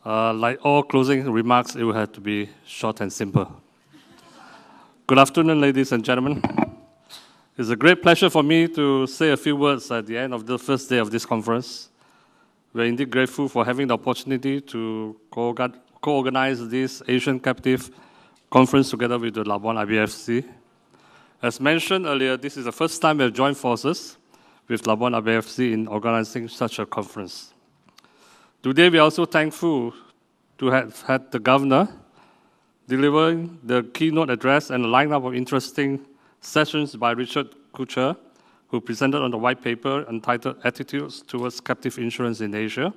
Like all closing remarks, it will have to be short and simple. Good afternoon, ladies and gentlemen. It's a great pleasure for me to say a few words at the end of the first day of this conference. We're indeed grateful for having the opportunity to co-organize this Asian Captive Conference together with the Labuan IBFC. As mentioned earlier, this is the first time we have joined forces with Labuan IBFC in organizing such a conference. Today, we are also thankful to have had the Governor delivering the keynote address and a lineup of interesting sessions by Richard Kucher, who presented on the white paper entitled Attitudes Towards Captive Insurance in Asia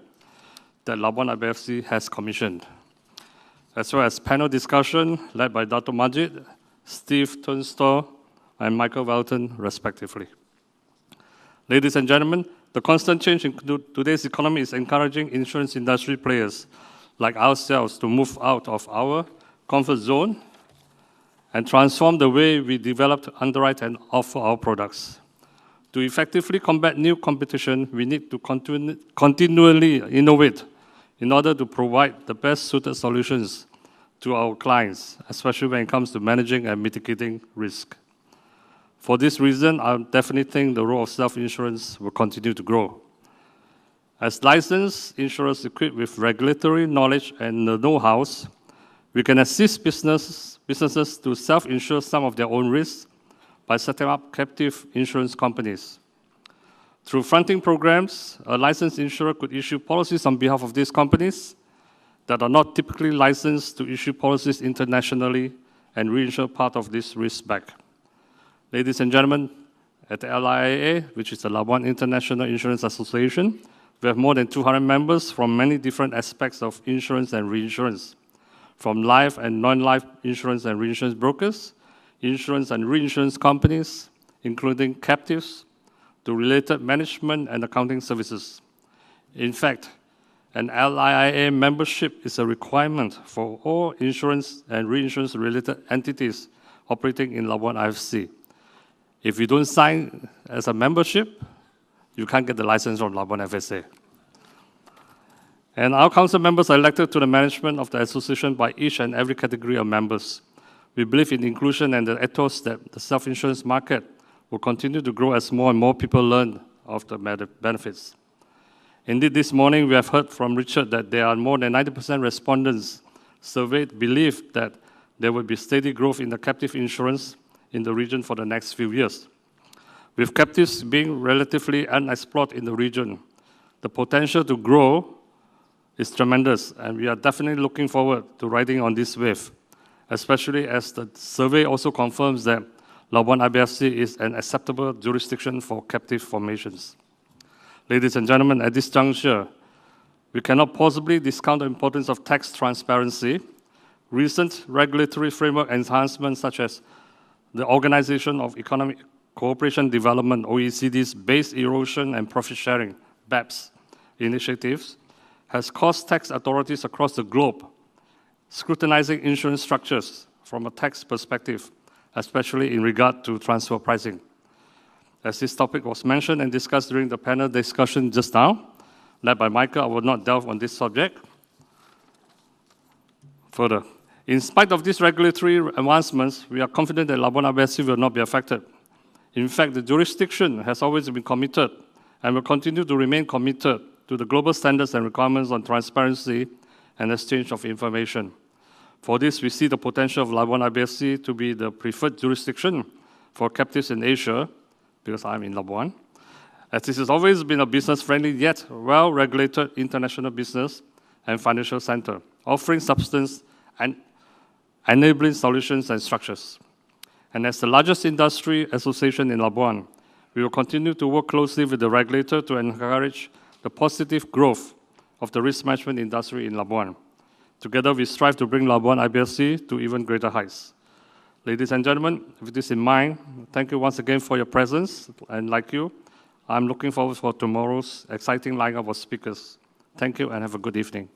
that Labuan IBFC has commissioned, as well as panel discussion led by Dr. Majid, Steve Tunstall, and Michael Welton, respectively. Ladies and gentlemen, the constant change in today's economy is encouraging insurance industry players like ourselves to move out of our comfort zone and transform the way we develop, underwrite, and offer our products. To effectively combat new competition, we need to continually innovate in order to provide the best suited solutions to our clients, especially when it comes to managing and mitigating risk. For this reason, I definitely think the role of self-insurance will continue to grow. As licensed insurers equipped with regulatory knowledge and know-how, we can assist businesses to self-insure some of their own risks by setting up captive insurance companies. Through fronting programs, a licensed insurer could issue policies on behalf of these companies that are not typically licensed to issue policies internationally and reinsure part of this risk back. Ladies and gentlemen, at the LIIA, which is the Labuan International Insurance Association, we have more than 200 members from many different aspects of insurance and reinsurance, from life and non-life insurance and reinsurance brokers, insurance and reinsurance companies, including captives, to related management and accounting services. In fact, an LIIA membership is a requirement for all insurance and reinsurance-related entities operating in Labuan IFC. If you don't sign as a membership, you can't get the license from Labuan FSA. And our council members are elected to the management of the association by each and every category of members. We believe in inclusion and the ethos that the self-insurance market will continue to grow as more and more people learn of the benefits. Indeed, this morning we have heard from Richard that there are more than 90% respondents surveyed believe that there will be steady growth in the captive insurance in the region for the next few years. With captives being relatively unexplored in the region, the potential to grow is tremendous, and we are definitely looking forward to riding on this wave, especially as the survey also confirms that Labuan IBFC is an acceptable jurisdiction for captive formations. Ladies and gentlemen, at this juncture, we cannot possibly discount the importance of tax transparency. Recent regulatory framework enhancements such as the Organization of Economic Cooperation Development, OECD's Base Erosion and Profit Sharing, BEPS, initiatives has caused tax authorities across the globe scrutinizing insurance structures from a tax perspective, especially in regard to transfer pricing. As this topic was mentioned and discussed during the panel discussion just now, led by Michael, I will not delve on this subject further. In spite of these regulatory advancements, we are confident that Labuan IBFC will not be affected. In fact, the jurisdiction has always been committed and will continue to remain committed to the global standards and requirements on transparency and exchange of information. For this, we see the potential of Labuan IBFC to be the preferred jurisdiction for captives in Asia, because I'm in Labuan, as this has always been a business-friendly yet well-regulated international business and financial center, offering substance and enabling solutions and structures. And as the largest industry association in Labuan, we will continue to work closely with the regulator to encourage the positive growth of the risk management industry in Labuan. Together, we strive to bring Labuan IBFC to even greater heights. Ladies and gentlemen, with this in mind, thank you once again for your presence. And like you, I'm looking forward for tomorrow's exciting lineup of speakers. Thank you and have a good evening.